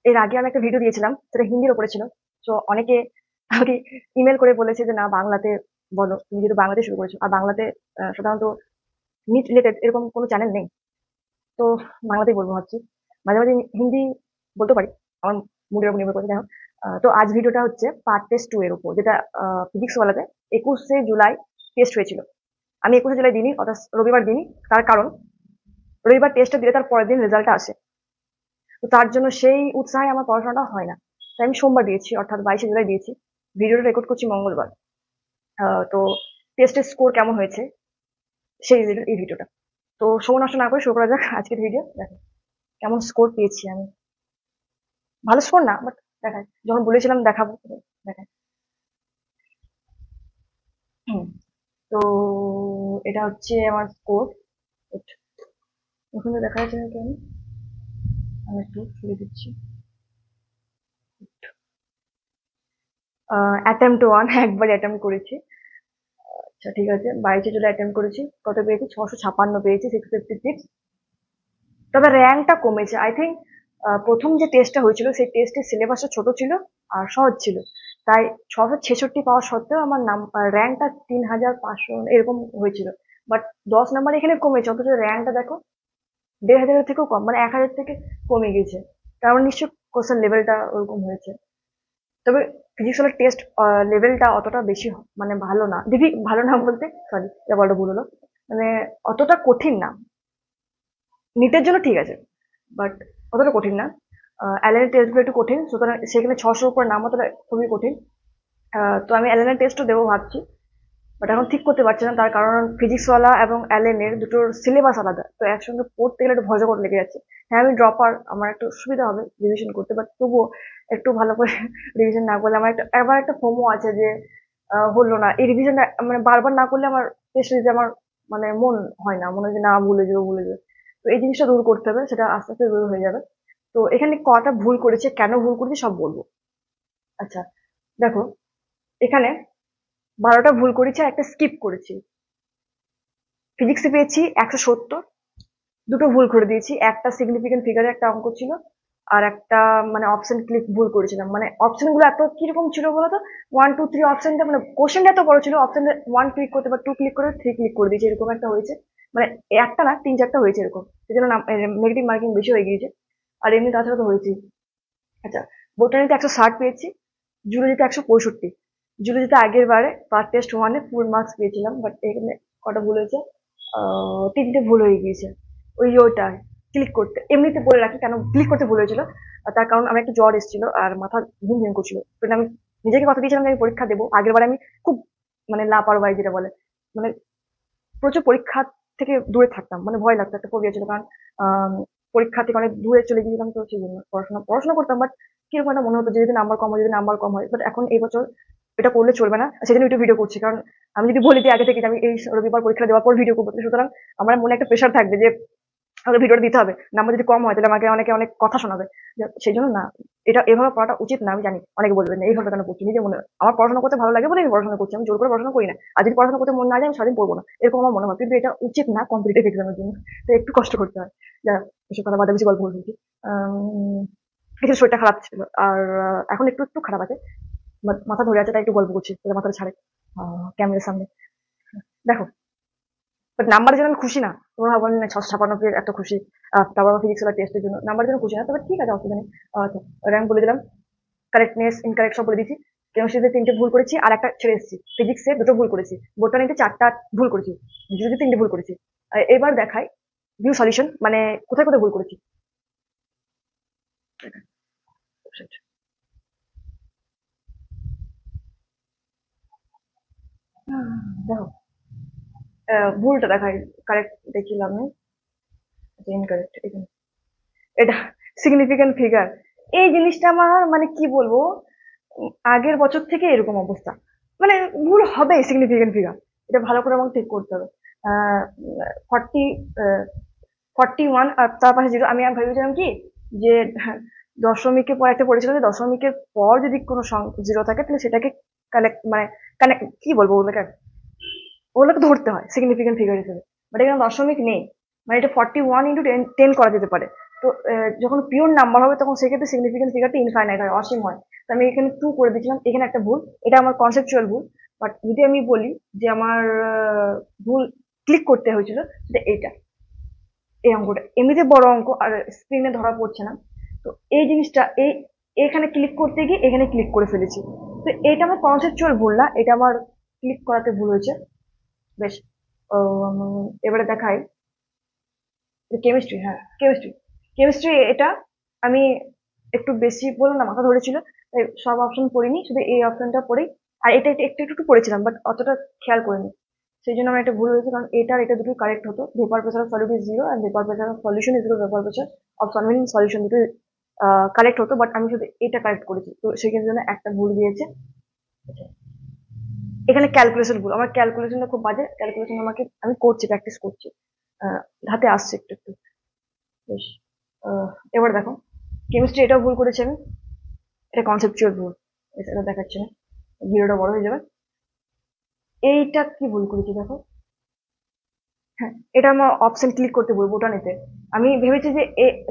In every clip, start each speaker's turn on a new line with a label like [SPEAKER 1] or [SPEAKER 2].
[SPEAKER 1] এর আগে আমি একটা ভিডিও দিয়েছিলাম, সেটা হিন্দির উপরে ছিল। তো অনেকে আমাকে ইমেল করে বলেছে যে না বাংলাতে বলো, তুমি যেহেতু বাংলাতে শুরু করেছো, আর বাংলাতে সাধারণত নিট রিলেটেড এরকম কোনো চ্যানেল নেই। তো বাংলাতেই বলবো ভাবছি। মাঝে মাঝে হিন্দি বলতে পারি, আমার মুডের উপর নির্ভর করে। দেখো, তো আজ ভিডিওটা হচ্ছে পার্ট টেস্ট 2 এর উপর, যেটা ফিজিক্স ওয়ালাতে 21শে জুলাই টেস্ট হয়েছিল। আমি 21শে জুলাই দিনই, অর্থাৎ রবিবার দিনই। তার কারণ, রবিবার টেস্টটা দিলে তার পরের দিন রেজাল্টটা আসে। তো তার জন্য সেই উৎসাহে আমার পড়াশোনাটা হয় না। তাই আমি সোমবার দিয়েছি, অর্থাৎ 22শে জুলাই দিয়েছি। ভিডিওটা রেকর্ড করছি মঙ্গলবার। তো টেস্টের স্কোর কেমন হয়েছে সেই রিলেটেড এই ভিডিওটা। তো সময় নষ্ট না করে শুরু করা যাক আজকের ভিডিও। দেখো কেমন স্কোর পেয়েছি আমি। ভালো স্কোর না, বাট দেখায়, যখন বলেছিলাম দেখাবো, দেখায়। হুম, তো এটা হচ্ছে আমার স্কোর। ওখানে দেখা যাচ্ছে না কেন, আমি একটু সরিয়ে দিচ্ছি। অ্যাটেম্পট ওয়ান, একবার অ্যাটেম্প করেছি। আচ্ছা ঠিক আছে, 22শে জুলাই অ্যাটেম্প করেছি। কত পেয়েছি? 656 পেয়েছি, 656। তবে র্যাঙ্কটা কমেছে আই থিঙ্ক। প্রথম যে টেস্টটা হয়েছিল সেই টেস্টের সিলেবাসটা ছোট ছিল আর সহজ ছিল। তাই 666 পাওয়া সত্ত্বেও আমার নাম র্যাঙ্কটা 3500 এরকম হয়েছিল। বাট 10 নাম্বার এখানে কমেছে, অথচ র্যাঙ্কটা দেখো 1500 থেকেও কম, মানে 1000 থেকে কমে গেছে। তার মানে নিশ্চয় কোশ্চেন লেভেলটা ওরকম হয়েছে। তবে ফিজিক্স হলের টেস্ট লেভেলটা অতটা বেশি মানে ভালো না, দিদি ভালো না বলতে, সরি এটা বড় ভুল হলো। মানে অতটা কঠিন না। নিটের জন্য ঠিক আছে, বাট অতটা কঠিন না। অ্যালেনের টেস্টগুলো একটু কঠিন, সুতরাং সেখানে 600 উপর নাম অতটা খুবই কঠিন। তো আমি অ্যালেনের টেস্টও দেবো ভাবছি, বাট এখন ঠিক করতে পারছি না। তার কারণ ফিজিক্সওয়ালা এবং অ্যালেনের দুটোর সিলেবাস আলাদা, তো একসঙ্গে পড়তে গেলে একটু ভজকট লেগে যাচ্ছে। হ্যাঁ আমি ড্রপার, আমার একটু সুবিধা হবে রিভিশন করতে, বাট তবুও একটু ভালো করে রিভিশন না করলে আমার একটা এবার একটা ফোমো আছে যে হলো না এই রিভিশনটা, মানে বারবার না করলে আমার টেস্ট দিতে আমার মানে মন হয় না, মনে হয় যে না ভুলে যাবো ভুলে যাবো। তো এই জিনিসটা দূর করতে হবে, সেটা আস্তে আস্তে দূর হয়ে যাবে। তো এখানে কটা ভুল করেছে, কেন ভুল করেছে সব বলবো। আচ্ছা দেখো, এখানে 12টা ভুল করেছি আর একটা স্কিপ করেছি। ফিজিক্সে পেয়েছি 170, দুটো ভুল করে দিয়েছি। একটা সিগনিফিকেন্ট ফিগারে একটা অঙ্ক ছিল, আর একটা মানে অপশন ক্লিক ভুল করেছিলাম। মানে অপশন গুলো এত কিরকম ছিল বলতো, 1 2 3 অপশনটা, মানে কোশ্চেনটা এত বড় ছিল, অপশন 1 ক্লিক করতে বা 2 ক্লিক করে 3 ক্লিক করে দিয়েছি, এরকম একটা হয়েছে। মানে একটা না, 3 4টা হয়েছে এরকম, সেই জন্য নেগেটিভ মার্কিং বেশি হয়ে গিয়েছে। আর এমনি তাছাড়া তো হয়েছি। আচ্ছা, বোটানিতে 160 পেয়েছি, জুলজিতে 165। জুলজিতে আগের বারে পার্ট টেস্ট ওয়ানে ফুল মার্কস পেয়েছিলাম, বাট এখানে কটা ভুল হয়েছে, তিনটে ভুল হয়ে গিয়েছে। ওইটা ক্লিক করতে, এমনিতে বলে রাখি কেন ক্লিক করতে ভুল হয়েছিল। তার কারণ আমার একটু জ্বর এসেছিল আর মাথা ঝিম ঝিম করছিল। তো আমি নিজেকে কথা দিয়েছিলাম যে আমি পরীক্ষা দেবো। আগের বারে আমি খুব মানে লাপারওয়াহি যেটা বলে, মানে প্রচুর পরীক্ষা থেকে দূরে থাকতাম, মানে ভয় লাগতো, একটা ফোবিয়া ছিল। কারণ আম, পরীক্ষা থেকে অনেক দূরে চলে গিয়েছিলাম, তো সেই জন্য পড়াশোনা পড়াশোনা করতাম, বাট কিরকম একটা মনে হতো যে যদি নাম্বার কম হয়, যদি নাম্বার কম হয়। বাট এখন এই বছর এটা করলে চলবে না, সেজন্য একটু ভিডিও করছি। কারণ আমি যদি বলি যে আগে থেকে যে আমি এই রবিবার পরীক্ষা দেওয়ার পর ভিডিও করবো, সুতরাং আমার মনে একটা প্রেশার থাকবে যে আমাকে ভিডিওটা দিতে হবে, নাম্বার যদি কম হয় তাহলে আমাকে অনেকে অনেক কথা শোনাবে। সেই জন্য না, এটা এভাবে পড়াটা উচিত না। আমি জানি অনেকে বলবেন না এইভাবে কেন পড়ছি, নিজে মনে আমার পড়াশোনা করতে ভালো লাগে বলে আমি পড়াশোনা করছি, আমি জোর করে পড়াশোনা করি না। আর যদি পড়াশোনা করতে মন না যায় আমি সারাদিন পড়বো না, এরকম আমার মনে হয়। কিন্তু এটা উচিত না কম্পিটিটিভ এক্সামের জন্য, তো একটু কষ্ট করতে হয়। যা এসব কথা বাদে বেশি গল্প বলে ফেলছি। একটু শরীরটা খারাপ ছিল, আর এখন একটু একটু খারাপ আছে। মাথা ধরে আছে, তাই একটু গল্প করছি যাতে মাথাটা ছাড়ে ক্যামেরার সামনে। দেখো, বাট নাম্বারের জন্য আমি খুশি না। তোমরা ভাবো না 656 পেয়ে এত খুশি। তারপর আমার ফিজিক্স টেস্টের জন্য নাম্বারের জন্য খুশি না, তবে ঠিক আছে, অসুবিধা নেই। আচ্ছা, র্যাঙ্ক বলে দিলাম, কারেক্টনেস ইনকারেক্ট সব বলে দিচ্ছি। কেমিস্ট্রিতে 3টে ভুল করেছি আর একটা ছেড়ে এসেছি। ফিজিক্সে 2টো ভুল করেছি, বোটানিতে 4টা ভুল করেছি, জিওলজিতে 3টে ভুল করেছি। এবার দেখাই ভিউ সলিউশন, মানে কোথায় কোথায় ভুল করেছি। দেখো, ভুলটা দেখাই, কারেক্ট দেখিলাম আমি, ইনকারেক্ট। এটা সিগনিফিকেন্ট ফিগার, এই জিনিসটা আমার মানে কি বলবো, আগের বছর থেকে এরকম অবস্থা। মানে ভুল হবে সিগনিফিকেন্ট ফিগার, এটা ভালো করে আমাকে ঠিক করতে হবে। ফর্টি 41 আর তার পাশে জিরো, আমি ভেবেছিলাম কি যে দশমিকের পর একটা পড়েছিল যে দশমিকের পর যদি কোনো জিরো থাকে তাহলে সেটাকে কালেক্ট মানে কানেক্ট কি বলবো, ওগুলোকে ধরতে হয় সিগনিফিকেন্ট ফিগার হিসেবে। বাট এখানে দশমিক নেই, মানে এটা 41 ইন্টু 10 করা যেতে পারে। তো যখন পিওর নাম্বার হবে তখন সেক্ষেত্রে সিগনিফিকেন্ট ফিগারটা ইনফাইনাইট হয়, অসীম হয়। তো আমি এখানে 2 করে দিয়েছিলাম, এখানে একটা ভুল, এটা আমার কনসেপচুয়াল ভুল। বাট যদি আমি বলি যে আমার ভুল ক্লিক করতে হয়েছিল, সেটা এইটা, এই অঙ্কটা এমনিতে বড় অঙ্ক আর স্ক্রিনে ধরা পড়ছে না। তো এই জিনিসটা এখানে ক্লিক করতে গিয়ে এখানে ক্লিক করে ফেলেছি। তো এটা আমার কনসেপচুয়াল ভুল না, এটা আমার ক্লিক করাতে ভুল হয়েছে। বেশ, এবারে দেখাই কেমিস্ট্রি। হ্যাঁ, কেমিস্ট্রি এটা আমি একটু বেশি বললাম না, মাথা ধরেছিল, তাই সব অপশন পড়িনি, শুধু এই অপশনটা পড়েই। আর এটা একটু পড়েছিলাম, বাট অতটা খেয়াল করিনি। সেই জন্য আমার একটা ভুল হয়েছে, কারণ এটা আর এটা দুটো কারেক্ট হতো। Vapour pressure of solid is 0 and vapour pressure of solution is 0, vapour pressure of solvent solution দুটো কারেক্ট হতো, বাট আমি শুধু এটা কারেক্ট করেছি, তো সেই জন্য একটা ভুল দিয়েছে। আচ্ছা, এখানে ক্যালকুলেশন ভুল, আমার ক্যালকুলেশনটা খুব বাজে, ক্যালকুলেশন আমি করছি, প্র্যাকটিস করছি, হাতে আসছে একটু একটু। বেশ, এবার দেখো কেমিস্ট্রি এটাও ভুল করেছি আমি, এটা কনসেপচুয়াল ভুল, এটা দেখাচ্ছে না, ভিডিওটা বড় হয়ে যাবে। এইটা কি ভুল করেছি দেখো, হ্যাঁ, এটা আমার অপশন ক্লিক করতে বলবো, ওটা নিতে আমি ভেবেছি যে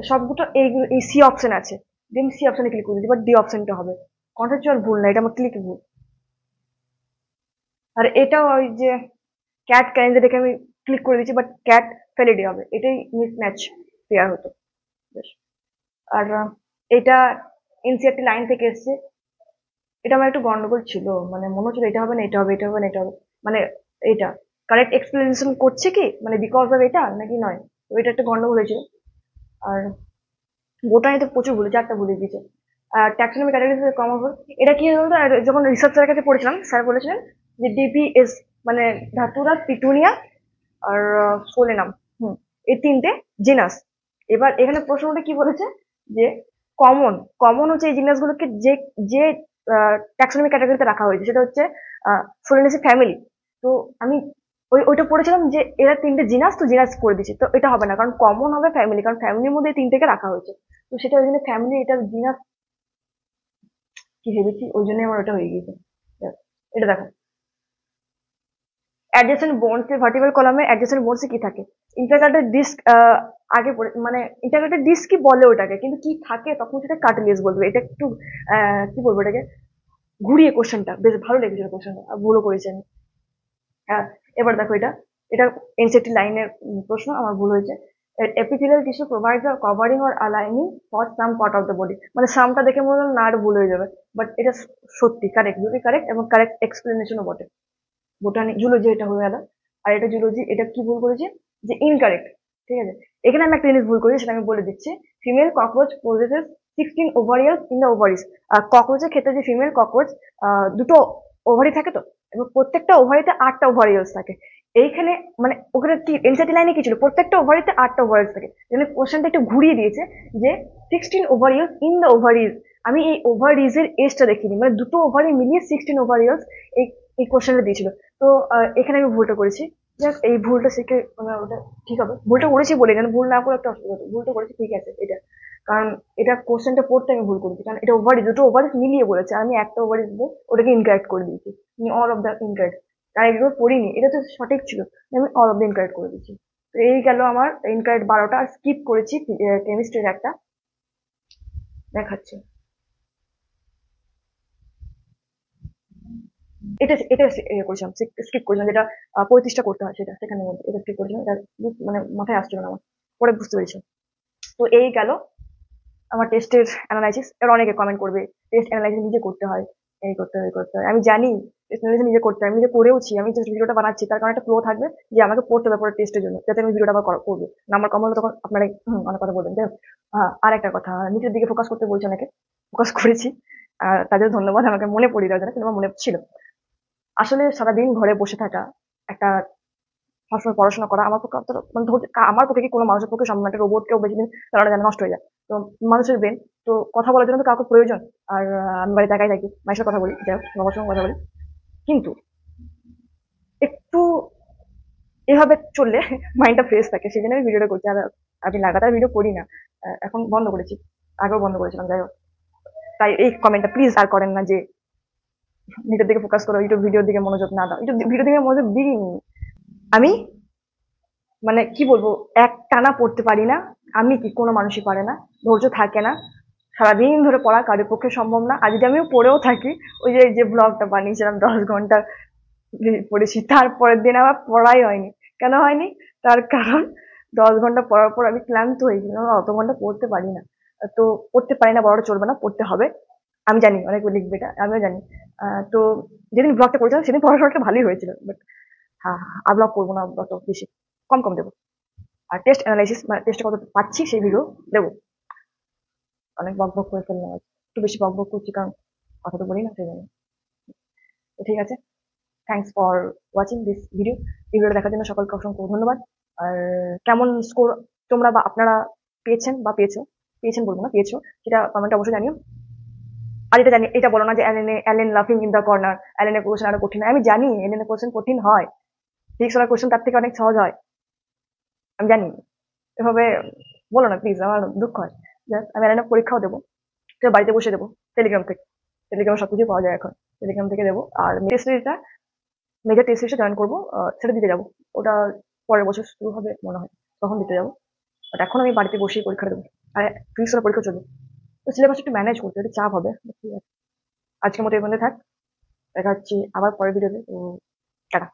[SPEAKER 1] সবগুলো এইগুলো এই সি অপশন আছে, দেন সি অপশনে ক্লিক করে দিচ্ছি, বাট ডি অপশনটা হবে। কনসেপচুয়াল ভুল না, এটা আমার ক্লিক ভুল। আর এটাও ওই যে ক্যাট ক্যালেন্ডারকে আমি ক্লিক করে দিচ্ছি, বাট ক্যাট ফেলেডি হবে, এটাই মিসম্যাচ পেয়ার হতো। বেশ, আর এটা এনসিআরটি লাইন থেকে এসছে, এটা আমার একটু গন্ডগোল ছিল, মানে মনে হচ্ছিল এটা হবে না, এটা হবে, এটা হবে না, এটা হবে, মানে এটা কারেক্ট এক্সপ্লেনেশন করছে কি, মানে বিকজ অফ এটা নাকি নয়, তো এটা একটা গন্ডগোল হয়েছিল। আর বোটানিতে প্রচুর ভুল, 4টা ভুলে দিয়েছে। আর ট্যাক্সোনমি ক্যাটাগরি কমন ভুল, এটা কি হলো, আর যখন রিসার্চ স্যারের কাছে পড়েছিলাম, স্যার বলেছিলেন যে ডিপি এস মানে ধাতুরা, পিটুনিয়া আর সোলেনাম, এই 3টে জিনাস। এবার এখানে প্রশ্নটা কি বলেছে যে কমন কমন হচ্ছে এই জিনাসগুলোকে যে যে ট্যাক্সোনমি ক্যাটাগরিতে রাখা হয়েছে, সেটা হচ্ছে সোলেনেসি ফ্যামিলি। তো আমি ওইটা পড়েছিলাম যে এরা 3টে জিনাস, তো জিনাস করে দিচ্ছি, তো এটা হবে না, কারণ কমন হবে ফ্যামিলি, কারণ ফ্যামিলির মধ্যে এই 3টেকে রাখা হয়েছে। তো সেটা ওই জন্য ফ্যামিলি, এটা জিনাস কি ভেবেছি, ওই জন্য আমার ওটা হয়ে গিয়েছে। এটা দেখো, অ্যাডজেসেন্ট বোনস এর ভার্টিক্যাল কলামে অ্যাডজেসেন্ট বোনস কি থাকে, ইন্টারকাটেড ডিস্ক, আগে মানে ইন্টারকাটেড ডিস্ক কি বলে ওটাকে, কিন্তু কি থাকে তখন সেটা কার্টিলেজ বলবে। এটা একটু কি বলবো এটাকে, ঘুরিয়ে কোশ্চেনটা বেশ ভালো লেগেছিল, কোশ্চেনটা ভুলও করেছি আমি। হ্যাঁ, এবার দেখো এটা এটা এনসিটি লাইনের প্রশ্ন, আমার ভুল হয়েছে। Epithelial tissue provides a covering or lining for some part of the body, মানে সামটা দেখে মনে হলো না আর ভুল হয়ে যাবে, বাট এটা সত্যি কারেক্ট, দুটোই কারেক্ট এবং কারেক্ট এক্সপ্লেনেশনও বটে। বোটানি জুলজি এটা হয়ে গেল। আর এটা জুলজি, এটা কি ভুল করেছি যে ইনকারেক্ট, ঠিক আছে। এখানে আমি একটা জিনিস ভুল করেছি, সেটা আমি বলে দিচ্ছি। Female cockroach possesses 16 ovarioles in the ovaries. ককরোচের ক্ষেত্রে যে ফিমেল ককরোচ, দুটো ওভারি থাকে তো, এবং প্রত্যেকটা ওভারিতে 8টা ওভারিয়ালস থাকে। এইখানে মানে ওখানে কি এনসিটি লাইনে কি ছিল, প্রত্যেকটা ওভারিতে 8টা ওভারিয়ালস থাকে, এখানে কোশ্চেনটা একটু ঘুরিয়ে দিয়েছে যে 16 ওভারিয়ালস ইন দ্য ওভারিজ। আমি এই ওভারিজের এজটা দেখিনি, মানে দুটো ওভারি মিলিয়ে 16 ওভারিয়ালস এই এই কোশ্চেনটা দিয়েছিল। তো এখানে আমি ভুলটা করেছি, যাক এই ভুলটা শিখে ওটা ঠিক হবে, ভুলটা করেছি বলে, এখানে ভুল না করে একটা অসুবিধা হতো, ভুলটা করেছি ঠিক আছে এটা, কারণ এটা কোশ্চেনটা পড়তে আমি ভুল করেছি, কারণ এটা ওভারি, দুটো ওভারি মিলিয়ে বলেছে, আমি একটা ওভারি ওটাকে ইনকারেক্ট করে দিয়েছি, অল অফ দ্য ইনকারেক্ট, আর এগুলো পড়িনি, এটা তো সঠিক ছিল, আমি অল অফ দ্য ইনকারেক্ট করে দিয়েছি। তো এই গেল আমার ইনকারেক্ট 12টা, আর স্কিপ করেছি কেমিস্ট্রির একটা, দেখাচ্ছি। এটা এটা করেছিলাম, স্কিপ করেছিলাম, যেটা 35টা করতে হয়, সেটা সেখানে মধ্যে এটা স্কিপ করেছিলাম, এটা মানে মাথায় আসছিল না আমার, পরে বুঝতে পেরেছি। তো এই গেল আমার টেস্টের অ্যানালাইসিস। এবার অনেকে কমেন্ট করবে টেস্ট অ্যানালাইসিস নিজে করতে হয়, এই করতে হয়, এই করতে হয়, আমি জানি টেস্ট অ্যানালাইসিস নিজে করতে হয়, আমি নিজে করেওছি, আমি জাস্ট ভিডিওটা বানাচ্ছি, তার কারণে একটা ফ্লো থাকবে যে আমাকে পড়তে হবে পরে টেস্টের জন্য, যাতে আমি ভিডিওটা আবার করবো। নাম্বার কম হলে তখন আপনারা অনেক কথা বলবেন। যাই হোক, আর একটা কথা, নিচের দিকে ফোকাস করতে বলছে অনেকে, ফোকাস করেছি, আর তাদের ধন্যবাদ, আমাকে মনে পড়িয়ে দেওয়ার জন্য, কিন্তু আমার মনে ছিল। আসলে সারাদিন ঘরে বসে থাকা, একটা সবসময় পড়াশোনা করা আমার পক্ষে মানে আমার পক্ষে কি কোনো মানুষের পক্ষে সম্ভব, একটা রোবটকেও বেশি দিন চালানো যায় না, নষ্ট হয়ে যায়। তো মানুষের ব্রেন, তো কথা বলার জন্য তো কাউকে প্রয়োজন। আর আমি বাড়িতে একাই থাকি, মায়ের সাথে কথা বলি, যাই হোক বাবার সঙ্গে কথা বলি, কিন্তু একটু এভাবে চললে মাইন্ডটা ফ্রেশ থাকে, সেই জন্য আমি ভিডিওটা করছি। আর আমি লাগাতার ভিডিও করি না, এখন বন্ধ করেছি, আগেও বন্ধ করেছিলাম, যাই হোক। তাই এই কমেন্টটা প্লিজ আর করেন না যে নিজের দিকে ফোকাস করো, ইউটিউব ভিডিওর দিকে মনোযোগ না দাও, ইউটিউব ভিডিও দিকে মনোযোগ দিইনি আমি, মানে কি বলবো, এক টানা পড়তে পারি না, আমি কি, কোনো মানুষই পারে না, ধৈর্য থাকে না, সারাদিন ধরে পড়া কারোর পক্ষে সম্ভব না। আর যদি আমিও পড়েও থাকি, ওই যে যে ব্লগটা বানিয়েছিলাম 10 ঘন্টা পড়েছি, তারপরের দিন আমার পড়াই হয়নি। কেন হয়নি? তার কারণ 10 ঘন্টা পড়ার পর আমি ক্লান্ত হয়ে গেলাম, অত ঘন্টা পড়তে পারি না। তো পড়তে পারি না বলাটা চলবে না, পড়তে হবে। আমি জানি অনেক লিখবে এটা, আমিও জানি। তো যেদিন ব্লগটা করেছিলাম সেদিন পড়াশোনাটা ভালোই হয়েছিল, বাট হ্যাঁ, আর ব্লগ করবো না অত বেশি, কম কম দেবো। আর টেস্ট অ্যানালাইসিস মানে টেস্টে কত পাচ্ছি সেই ভিডিও দেবো। অনেক বক বক করে ফেললাম আজ, একটু বেশি বক বক করছি কারণ কথা তো বলি না সেই জন্য। তো ঠিক আছে, thanks for watching this video. এই ভিডিওটা দেখার জন্য সকলকে অসংখ্য ধন্যবাদ। আর কেমন স্কোর তোমরা বা আপনারা পেয়েছেন বা পেয়েছেন বলবো না, পেয়েছো, সেটা কমেন্টে অবশ্যই জানিও। আর এটা জানি, এটা বলো না যে অ্যালেন লাফিং ইন দ্য কর্নার, অ্যালেনের কোশ্চেন আরো কঠিন হয়। আমি জানি অ্যালেনের কোশ্চেন কঠিন হয়, ফিজিক্স ওয়ালার কোশ্চেন তার থেকে অনেক সহজ হয়, আমি জানি। এভাবে বলো না প্লিজ, আমার দুঃখ হয়। আমি অ্যালেনের পরীক্ষাও দেবো, সেটা বাড়িতে বসে দেবো, টেলিগ্রাম থেকে। টেলিগ্রামে সবকিছু পাওয়া যায় এখন, টেলিগ্রাম থেকে দেবো। আর মেজর টেস্ট সিরিজে জয়েন করবো, সেটা দিতে যাবো। ওটা পরের বছর শুরু হবে মনে হয়, তখন দিতে যাবো। বাট এখন আমি বাড়িতে বসেই পরীক্ষাটা দেবো। আর ফিজিক্স ওয়ালার পরীক্ষা চলবে, তো সিলেবাস একটু ম্যানেজ করতে একটু চাপ হবে। ঠিক আছে, আজকের মতো এই পর্যন্ত থাক, দেখা হচ্ছে আবার পরের ভিডিওতে। তো টাটা।